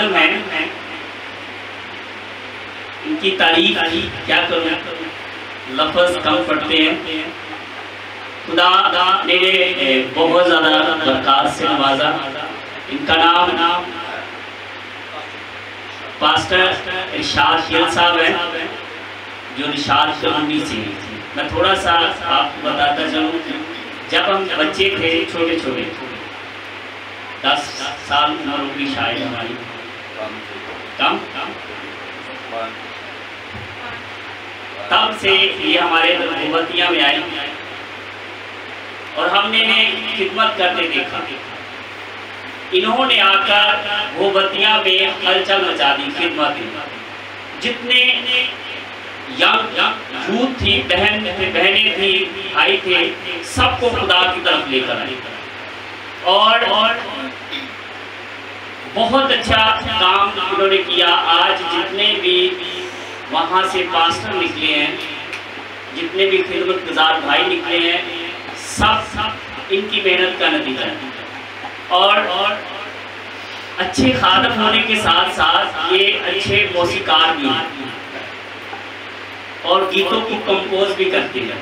خادم ہیں، ان کی تعریف کیا کروں، لفظ کم پڑتے ہیں. خدا نے بہت زیادہ برکات سے نوازا. ان کا نام پاسٹر ارشاد خیل صاحب ہے، جو نشاد کلونی سے. میں تھوڑا سا آپ کو بتاتا چلوں، جب ہم بچے تھے چھوٹے چھوٹے 10 سال عمر ہوگی شاید ہماری، کم تب سے یہ ہمارے بھوبتیاں میں آئی اور ہم نے انہیں خدمت کرتے دیکھا. انہوں نے آ کر بھوبتیاں میں ہلچل مچا دی خدمت میں. جتنے ینگ یوتھ تھی، بہنیں تھی، بھائی تھے، سب کو خدا کی طرف لے کر آئے اور بہت اچھا کام انہوں نے کیا. آج جتنے بھی وہاں سے پاسٹر نکلے ہیں، جتنے بھی خدمت گزار بھائی نکلے ہیں، سب ان کی محنت کا نتیجہ ہے. اور اچھے خادم ہونے کے ساتھ ساتھ یہ اچھے موسیقار بھی ہیں اور گیتوں کو کمپوز بھی کرتے ہیں.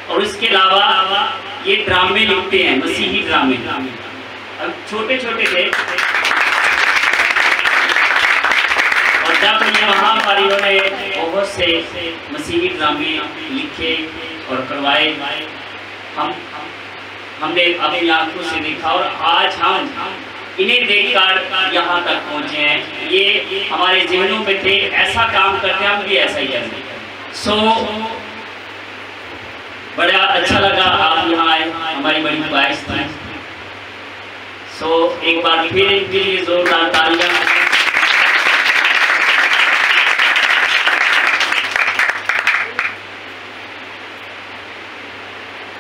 اور اس کے علاوہ یہ ڈرامے لکھتے ہیں، مسیحی ڈرامے. اب چھوٹے چھوٹے تھے اور جب یہ وہاں پر انہوں نے بہت سے مسیحی ڈرامے لکھے اور کروائے. ہم نے اپنی آنکھوں سے دیکھا اور آج ہم انہیں دیکھ کر یہاں تک پہنچے ہیں. یہ ہمارے ذہنوں میں تھے، ایسا کام کرتے ہیں، ہم بھی ایسا ہی کرتے ہیں. بڑا اچھا لگا آپ یہاں آئے، ہماری بڑی خواہش تھی. ایک بار پھر ان کے لیے زوردار تالیاں.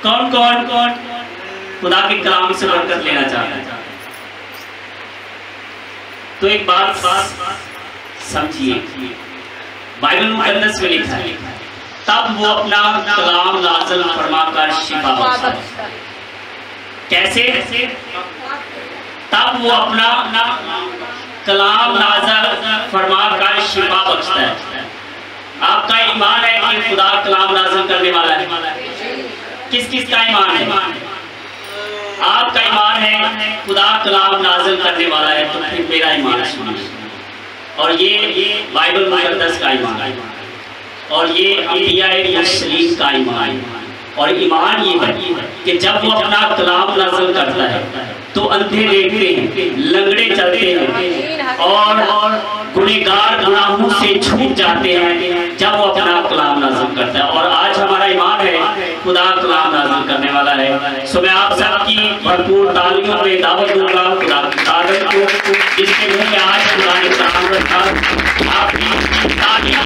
کون خدا کے کلام سے برکت لینا چاہتا ہے؟ تو ایک بات سمجھیے، بائبل مقدس میں لکھا ہے تب وہ اپنا کلام نازل فرما کر شفا بخشتا ہے. کیسے؟ تب وہ اپنا کلام نازل فرما کر شفا بخشتا ہے. آپ کا ایمان ہے کہ خدا کلام نازل کرنے والا ہے؟ کس کا ایمان ہے؟ آپ کا ایمان ہے خدا کلام نازل کرنے والا ہے، تو پھر میرا ایمان سنیے. اور یہ بائبل مقدس کا ایمان ہے اور یہ انبیاء مرسلین کا ایمان ہے. اور ایمان یہ ہے کہ جب وہ اپنا کلام نازل کرتا ہے تو اندھے دیکھتے ہیں، لنگڑے چلتے ہیں اور گنہگار گناہوں سے چھوٹ جاتے ہیں جب وہ اپنا کلام نازل کرتا ہے. اور آج ہمارا ایمان ہے خدا کلام نازل کرنے والا ہے. میں آپ سب کی بھرپور تعلیموں میں دعوت دوں گا خدا کی تعریف کو، جس کے منہ میں آج خدا نے کلام رکھا. آپ کی تعلیم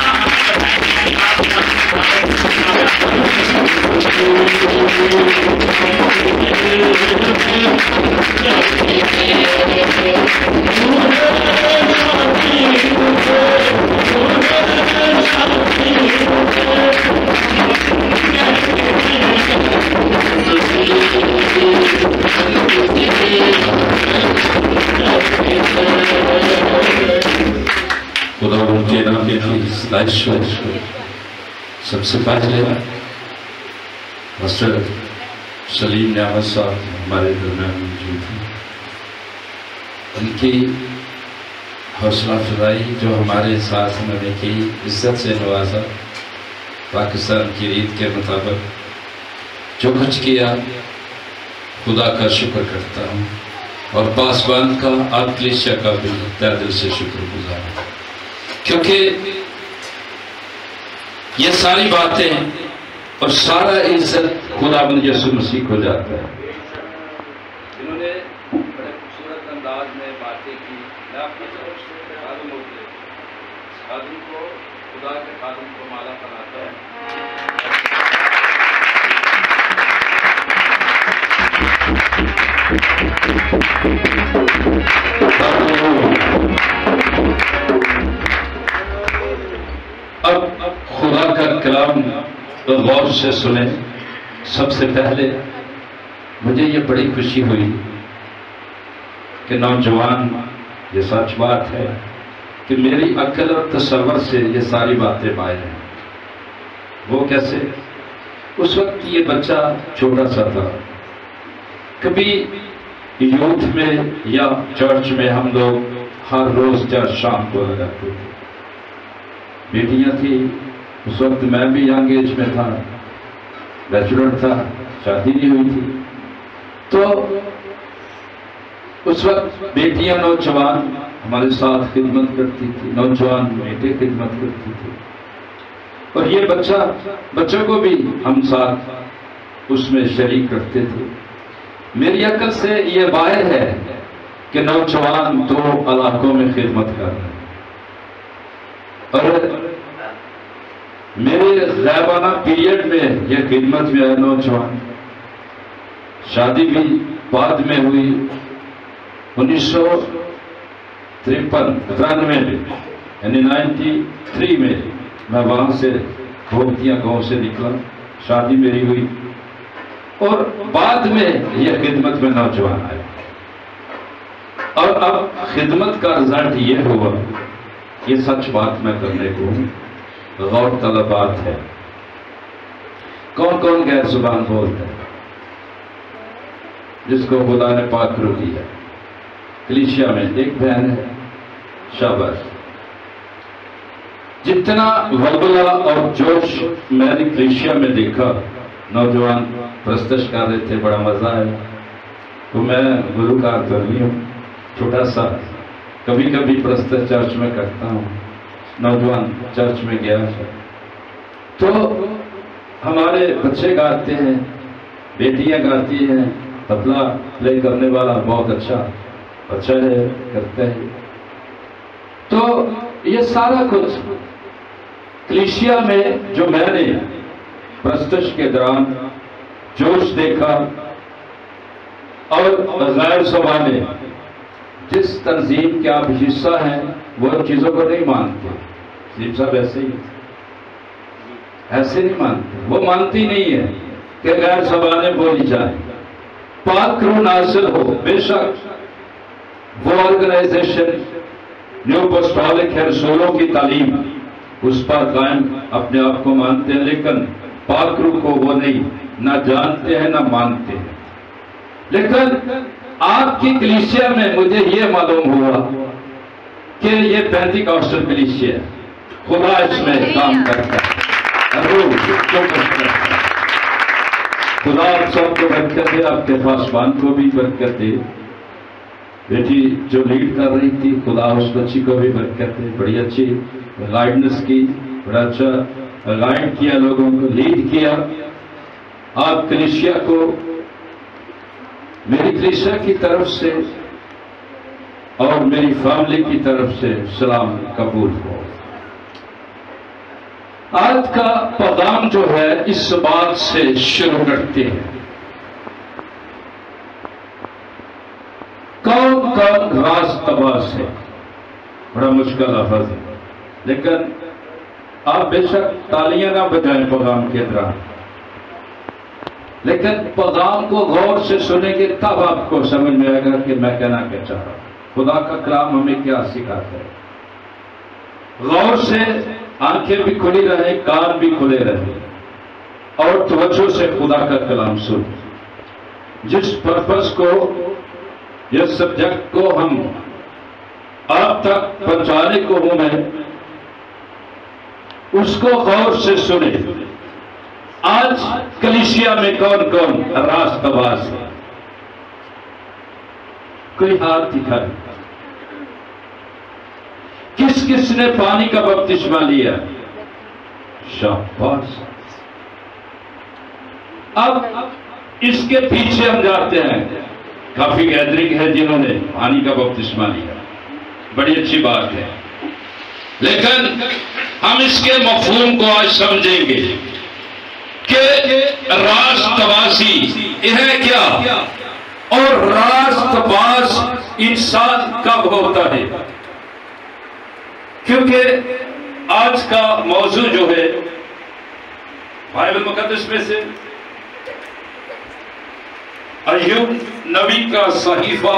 خدا ان کے نام کی ستائش ہو. سب سے پہلے پاسٹر سلیم نعمت صاحب ہمارے درمیان موجود ہیں. ان کی حوصلہ افزائی جو ہمارے ساتھ انہوں نے کی، عزت سے نوازا. پاکستان کی ریت کے مطابق جو کچھ کیا، خدا کا شکر کرتا ہوں اور پاسبان کا آپ کلیسیا کا بھی تہ دل سے شکر گزار ہوں، کیونکہ یہ ساری باتیں اور سارا عزت خدا بند یسوع مسیح کو جاتا ہے. انہوں نے بڑے خوبصورت انداز میں باتیں کی. میں اپنی طرف سے خادم ہوتے خادم کو، خدا کے خادم کو مالا بناتا ہے. اب خدا کا کلام غور سے سنیں. سب سے پہلے مجھے یہ بڑی خوشی ہوئی کہ نوجوان یہ سچ بات ہے کہ میری عقل اور تصور سے یہ ساری باتیں باہر ہیں۔ وہ کیسے؟ اس وقت یہ بچہ چھوٹا سا تھا، کبھی یوتھ میں یا چرچ میں ہم لوگ ہر روز چرچ شام کو لگاتے تھے، بیٹیاں تھیں، اس وقت میں بھی ینگ ایج میں تھا، بیچلر تھا، شادی نہیں ہوئی تھی، تو اس وقت بیٹیاں نوجوان ہمارے ساتھ خدمت کرتی تھی، نوجوان بیٹے خدمت کرتی تھی، اور یہ بچوں کو بھی ہم ساتھ اس میں شریک کرتے تھے۔ میری عقل سے یہ باہر ہے کہ نوجوان دو علاقوں میں خدمت کر رہے ہیں، اور میرے غائبانہ پیریڈ میں یہ خدمت میں ہے نوجوان۔ شادی بھی بعد میں ہوئی 1993 میں، یعنی 93 میں میں وہاں سے بھوگتیاں گاؤں سے نکلا، شادی میری ہوئی، اور بعد میں یہ خدمت میں نوجوان آئے، اور اب خدمت کا رزلٹ یہ ہوا، یہ سچ بات میں کرنے کو غور طلب بات ہے۔ کون کون غیر زبان بولتا ہے جس کو خدا نے پاک روح دی ہے؟ کلیسیا میں ایک بہن ہے، شاباش۔ جتنا ولولہ اور جوش میں نے کلیسیا میں دیکھا، نوجوان پرستش کر رہے تھے، بڑا مزہ آیا۔ تو میں گلوکار تو نہیں ہوں، چھوٹا سا کبھی کبھی پرستش چرچ میں کرتا ہوں، نوجوان چرچ میں گیا تو ہمارے بچے گاتے ہیں، بیٹیاں گاتی ہیں، تبلا پلے کرنے والا بہت اچھا ہے، کرتے ہیں۔ تو یہ سارا کچھ کلیسیا میں جو میں نے پرستش کے دوران جوش دیکھا، اور غیر زبانیں جس تنظیم کے آپ حصہ ہیں وہ چیزوں کو نہیں مانتے، سلیم صاحب ایسے نہیں مانتے، وہ مانتی نہیں ہے کہ غیر زبانیں بولی جائیں، پاک روح نازل ہو۔ بے شک وہ آرگنائزیشن نیو اپوسٹولک ہے، رسولوں کی تعلیم اس پر قائم اپنے آپ کو مانتے ہیں، لیکن پاک روح کو وہ نہیں، نہ جانتے ہیں نہ مانتے ہیں۔ لیکن آپ کی کلیسیا میں مجھے یہ معلوم ہوا کہ یہ پینتیکاسٹل کلیسیا ہے، خدا اس میں کام کرتا ہے، روح کو کرتا ہے۔ خدا آپ سب کو برکت دے، آپ کے پاسبان کو بھی برکت دے۔ بیٹی جو لیڈ کر رہی تھی، خدا اس بچی کو بھی برکت دے، بڑی اچھی گائیڈنس کی، بڑا اچھا گائیڈ کیا، لوگوں کو لیڈ کیا۔ آپ کلیسیا کو میری کلیسیا کی طرف سے اور میری فیملی کی طرف سے سلام قبول ہو۔ آج کا پیغام جو ہے اس بات سے شروع کرتے ہیں، کون کون راست باز ہے؟ بڑا مشکل لفظ ہے، لیکن آپ بے شک تالیاں نہ بجائیں پیغام کے دوران، لیکن پیغام کو غور سے سنیں گے تب آپ کو سمجھ میں آئے گا کہ میں کہنا کیا چاہ رہا ہوں۔ خدا کا کلام ہمیں کیا سکھاتا ہے؟ غور سے آنکھیں بھی کھلی رہیں، کان بھی کھلے رہیں، اور توجہ سے خدا کا کلام سن۔ جس پرپس کو، جس سبجیکٹ کو ہم آپ تک پہنچانے کو ہوں میں، اس کو غور سے سنیں۔ آج کلیسیا میں کون کون راست باز ہے؟ کوئی ہاتھ دکھائے، کس کس نے پانی کا بپتسمہ لیا؟ شاباش۔ اب اس کے پیچھے ہم جاتے ہیں، کافی گیدرنگ ہے جنہوں نے پانی کا بپتسمہ لیا، بڑی اچھی بات ہے، لیکن ہم اس کے مفہوم کو آج سمجھیں گے کہ راست بازی ہے کیا، اور راست باز انسان کب ہوتا ہے؟ کیونکہ آج کا موضوع جو ہے بائبل مقدس میں سے ایوب نبی کا صحیفہ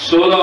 16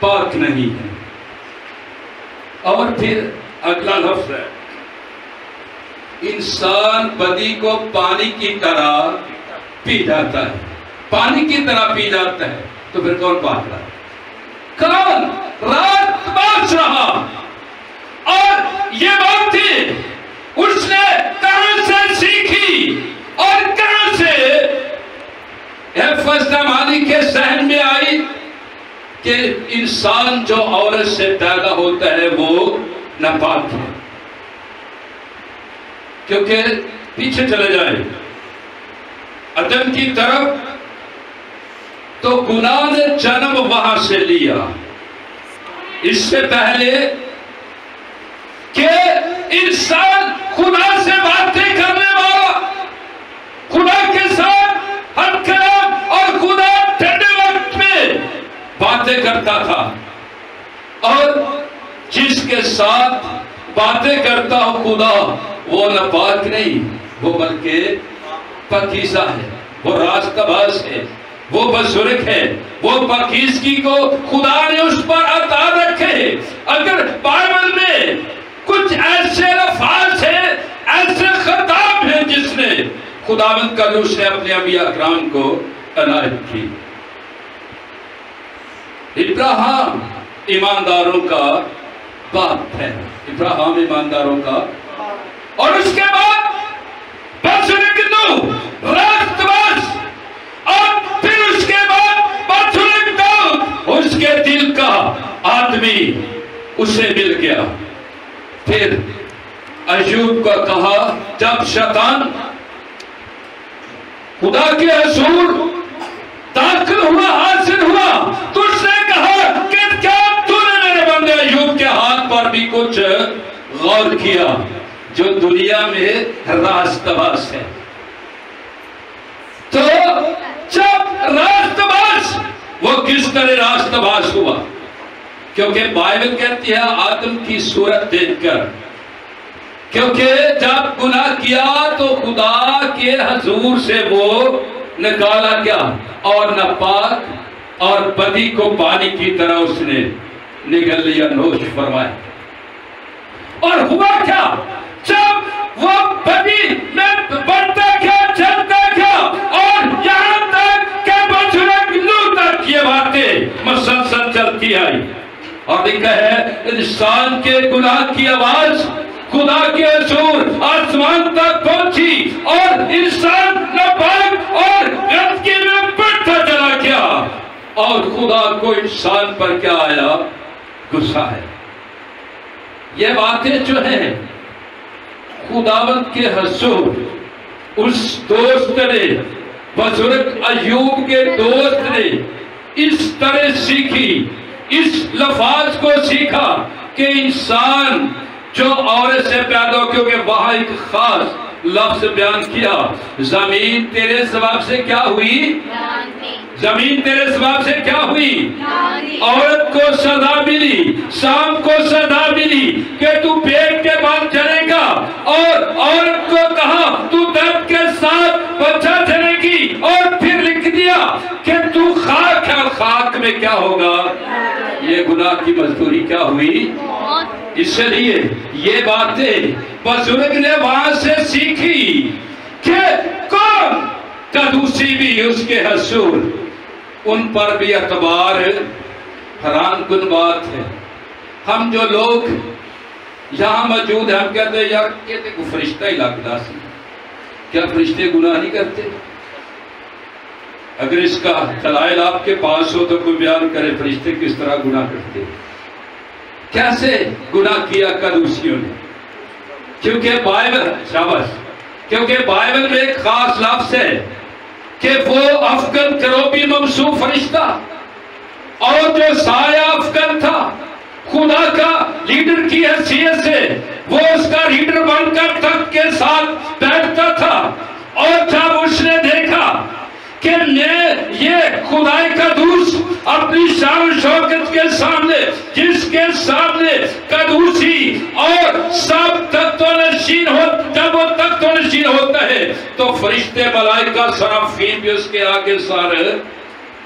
پاک نہیں ہے. اور پھر اگلا لفظ ہے انسان بدی کو پانی کی طرح پی جاتا ہے. پانی کی طرح پی جاتا ہے تو پھر کون پاک رہا؟ کون رات باز رہا؟ اور یہ بات تھی اس نے کہاں سے سیکھی اور کہاں سے حفظ نمانی کے ذہن میں آئی کہ انسان جو عورت سے پیدا ہوتا ہے وہ ناپاک ہے. کیونکہ پیچھے چلے جائیں عدم کی طرف تو گناہ نے جنم وہاں سے لیا. اس سے پہلے کہ انسان خدا سے باتیں کرنے والا، خدا کے ساتھ ہم کلام اور خدا ٹھنڈے وقت میں باتیں کرتا تھا، اور جس کے ساتھ باتیں کرتا ہو خدا وہ ناپاک نہیں، وہ بلکہ پاکیزہ ہے، وہ راستہ باز ہے، وہ بزرگ ہے، وہ پاکیزگی کو خدا نے اس پر عطا رکھے. اگر بائبل میں کچھ ایسے لفظ ہیں، ایسے خطاب ہیں جس نے خداوند کا نے اپنے انبیاء اکرام کو عنایت کی. ابراہیم ایمانداروں کا باپ ہے، ابراہیم ایمانداروں کا، اور اس کے بعد بزرگ نوح راست باز، اور پھر اس کے بعد بزرگ داؤد، اس کے دل کا آدمی اسے مل گیا. پھر ایوب کو کہا جب شیطان خدا کے حضور داخل ہوا، حاصل ہوا، تو اس نے کہا کہ کیا تو نے میرے بندے ایوب کے ہاتھ پر بھی کچھ غور کیا جو دنیا میں راست باز ہے؟ تو جب راست باز، وہ کس طرح راست باز ہوا؟ کیونکہ بائبل کہتی ہے آدم کی صورت دیکھ کر، کیونکہ جب گناہ کیا تو خدا کے حضور سے وہ نکالا گیا، اور ناپاک اور بدی کو پانی کی طرح اس نے نگل لیا، نوش فرمایا. اور ہوا کیا؟ جب وہ بدی میں بڑھتا گیا، چلتا گیا، اور یہاں تک کہ بزرگ نوح تک یہ باتیں مسلسل چلتی آئی. اور لکھا ہے انسان کے گناہ کی آواز خدا کے حضور آسمان تک پہنچی، اور انسان ناپاک اور غلطی میں بڑھتا چلا گیا، اور خدا کو انسان پر کیا آیا؟ غصہ ہے. یہ باتیں جو ہیں خداوند کے حضور اس دوست نے، بزرگ ایوب کے دوست نے اس طرح سیکھی، اس لفظ کو سیکھا کہ انسان جو عورت سے پیدا ہو، کیونکہ وہاں ایک خاص لفظ بیان کیا، زمین تیرے سبب سے کیا ہوئی؟ زمین تیرے سبب سے کیا ہوئی؟ عورت کو سزا ملی، شام کو سزا ملی کہ تو پیٹ کے بعد چلے گا، اور عورت کو کہا تو درد کے ساتھ بچہ چلے گی، اور پھر لکھ دیا کہ تو خاک ہے، خاک میں کیا ہوگا؟ یہ گناہ کی مزدوری کیا ہوئی؟ اس لیے یہ باتیں بزرگ نے وہاں سے سیکھی کہ کون قدوسی بھی اس کے حضور، ان پر بھی اعتبار حیران کن بات ہے. ہم جو لوگ یہاں موجود ہیں، ہم کہتے ہیں یار یہ دیکھو فرشتہ ہی لگتا سی، کیا فرشتے گناہ نہیں کرتے؟ اگر اس کا دلائل آپ کے پاس ہو تو کوئی بیان کرے فرشتے کس طرح گناہ کرتے، کیسے گناہ کیا قدوسیوں نے. کیونکہ بائبل، شاباش، کیونکہ بائبل میں ایک خاص لفظ ہے کہ وہ افغان کروبی ممسوح فرشتہ، اور جو سایہ افغان تھا خدا کا لیڈر کی حیثیت سے، وہ اس کا لیڈر بن کر تخت کے ساتھ بیٹھتا تھا. اور جب اس نے دیکھا کہ میں یہ خدای کا دوست اپنی شان و شوکت کے سامنے، جس کے سامنے قدوسی اور سب تخت و نشین ہو، جب وہ تخت و نشین ہوتا ہے تو فرشتے ملائکہ سرافین بھی اس کے آگے سر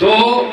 2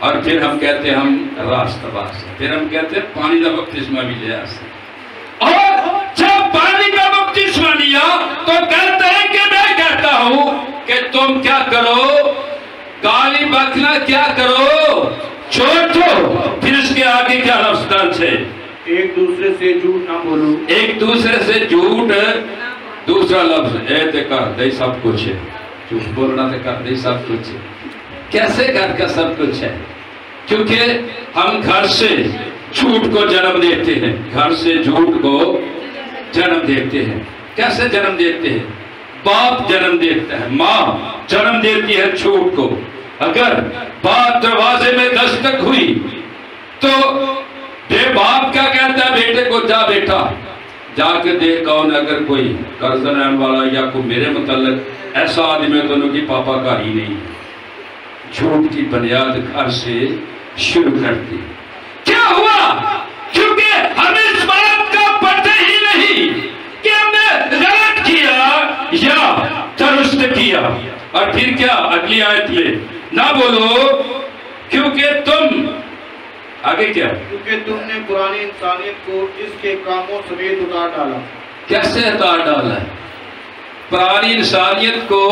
اور پھر ہم کہتے ہیں ہم راستہ باز ہیں، پھر ہم کہتے ہیں پانی کا بپتسمہ بھی لے آستے، اور جب پانی کا بپتسمہ لیا تو کہتے ہیں کہ میں کہتا ہوں کہ تم کیا کرو، گالی بکنا کیا کرو، چھوڑ دو۔ پھر اس کے آگے کیا لفظ ہے؟ ایک دوسرے سے جھوٹ نہ بولو، ایک دوسرے سے جھوٹ، دوسرا لفظ اعتقاد دے سب کچھ ہے، جھوٹ بولنا تو کر دے سب کچھ ہے۔ کیسے گھر کا سب کچھ ہے؟ کیونکہ ہم گھر سے جھوٹ کو جنم دیتے ہیں، گھر سے جھوٹ کو جنم دیتے ہیں۔ کیسے جنم دیتے ہیں؟ باپ جنم دیتا ہے، ماں جنم دیتی ہے جھوٹ کو۔ اگر بات دروازے میں دستک ہوئی تو باپ کیا کہتا ہے بیٹے کو، جا بیٹا جا کے دیکھ کون، اگر کوئی قرض لینے والا یا کوئی میرے متعلق ایسا آدمی ہے تو انہوں کی پاپا کا ہی نہیں۔ جھوٹ کی بنیاد گھر سے شروع کرتی۔ کیا ہوا؟ کیونکہ ہم اس بات کا پتہ ہی نہیں کہ ہم نے غلط کیا یا درست کیا۔ اور پھر کیا اگلی آیت میں، نہ بولو کیونکہ تم، آگے کیا؟ کیونکہ تم نے پرانی انسانیت کو اس کے کاموں سمیت اتار ڈالا۔ کیسے اتار ڈالا ہے؟ پرانی انسانیت کو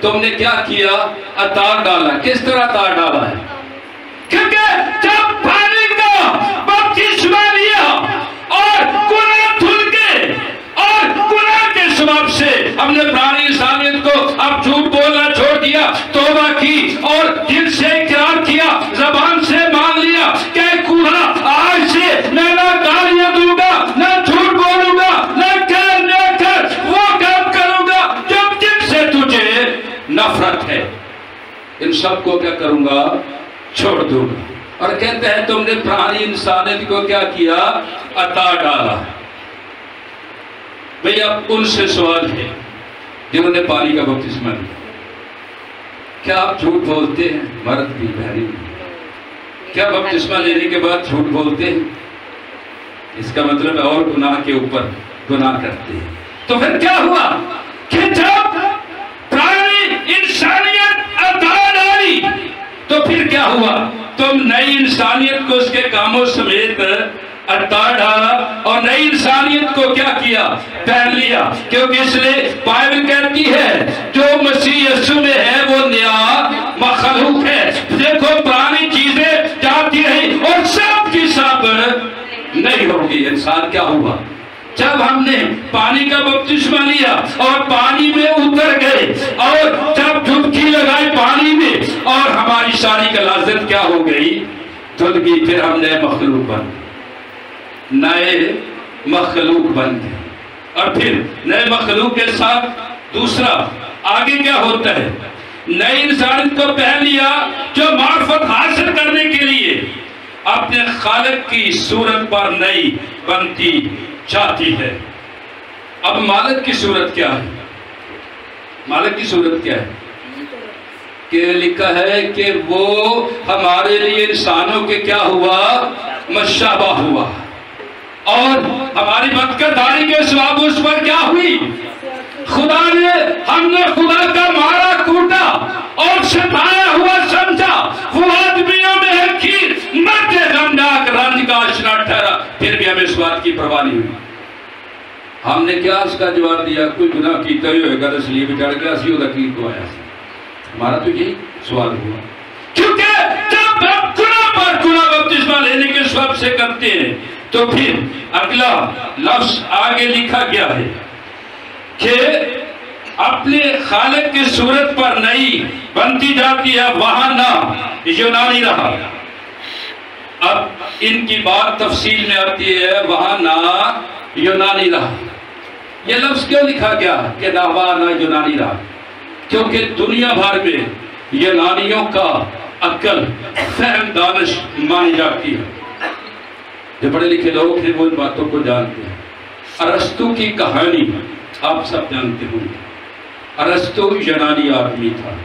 تم نے کیا کیا؟ اتار ڈالا۔ کس طرح اتار ڈالا ہے؟ کیونکہ جب پانی کا بپتسمہ لیا اور گناہ دھل کے، اور گناہ کے سبب سے ہم نے پرانی انسانیت کو اب جھوٹ بولنا چھوڑ دیا، توبہ کی اور دل سے اقرار کیا، زبان سے مان لیا کہ گناہ آج سے میں نہ گالیاں دوں گا، نہ جھوٹ بولوں گا، نہ کر وہ کام کروں گا جب دل سے تجھے نفرت ہے، ان سب کو کیا کروں گا؟ چھوڑ دوں گا۔ اور کہتے ہیں تم نے پرانی انسانیت کو کیا کیا؟ اتار ڈالا۔ بھئی اب ان سے سوال ہے جنہوں نے پانی کا بپتسمہ لیا، کیا آپ جھوٹ بولتے ہیں؟ مرد بھی بہنیں بھی، کیا بپتسمہ لینے کے بعد جھوٹ بولتے ہیں؟ اس کا مطلب اور گناہ کے اوپر گناہ کرتے ہیں۔ تو پھر کیا ہوا کہ جب پرانی انسانیت اتار ڈالی تو پھر کیا ہوا؟ تم نئی انسانیت کو اس کے کاموں سمیت اتار ڈالا اور نئی انسانیت کو کیا کیا؟ پہن لیا۔ کیونکہ اس لیے بائبل کہتی ہے جو مسیح یسوع میں ہے وہ نیا مخلوق ہے۔ دیکھو پرانی چیزیں جاتی رہی اور سب کی سب نہیں ہوگی۔ انسان کیا ہوا؟ جب ہم نے پانی کا بپتسمہ لیا اور پانی میں اتر گئے اور جب ڈبکی لگائی پانی میں اور ہماری ساری غلاظت کیا ہو گئی؟ دھل گئی۔ پھر ہم نئے مخلوق بن گئے، نئے مخلوق بن گئے۔ اور پھر نئے مخلوق کے ساتھ دوسرا آگے کیا ہوتا ہے؟ نئی انسانیت کو پہن لیا جو معرفت حاصل کرنے کے لیے اپنے خالق کی صورت پر نئی بنتی جاتی ہے۔ اب مالک کی صورت کیا ہے؟ مالک کی صورت کیا ہے؟ کہ لکھا ہے کہ وہ ہمارے لیے انسانوں کے کیا ہوا؟ مشابہ ہوا، اور ہماری بدکرداری کے سبب اس پر کیا ہوئی؟ خدا نے، ہم نے خدا کا مارا کوٹا اور ستایا ہوا سمجھا، وہ آدمیوں میں ہے کھیر، مرد غمناک رنج کا آشنا ٹھہرا، پھر بھی ہمیں اس بات کی پرواہ نہیں ہوئی۔ ہم نے کیا اس کا جواب دیا؟ کوئی گناہ کیتا ہی ہوئے گا تو اس لیے بچڑ گیا سی وہ دقیق کو آیا سی۔ ہمارا تو یہی سوال ہوا، کیونکہ جب ہم گناہ پر گناہ بپتسمہ لینے کے سبب سے کرتے ہیں تو پھر اگلا لفظ آگے لکھا گیا ہے کہ اپنے خالق کی صورت پر نئی بنتی جاتی ہے، وہاں نہ یونانی رہا۔ اب ان کی بات تفصیل میں آتی ہے، وہاں نہ یونانی رہا۔ یہ لفظ کیوں لکھا گیا کہ نہ وہاں نہ یونانی رہا؟ کیونکہ دنیا بھر میں یونانیوں کا عقل، فہم، دانش مانی جاتی ہے۔ جو پڑھے لکھے لوگ ہیں وہ ان باتوں کو جانتے ہیں۔ ارسطو کی کہانی آپ سب جانتے ہوں۔ ارسطو یونانی آدمی تھا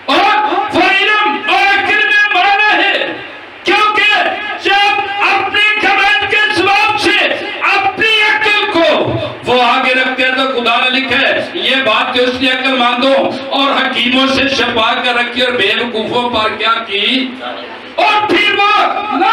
اور وہ علم اور عقل میں مانا ہے، کیونکہ جب اپنے گھمنڈ کے سبب سے اپنی عقل کو وہ آگے رکھتے ہیں تو خدا نے لکھا ہے یہ بات کہ اس نے عقل مندوں اور حکیموں سے چھپا کر رکھی اور بے وقوفوں پر کیا کی؟ اور پھر وہ نہ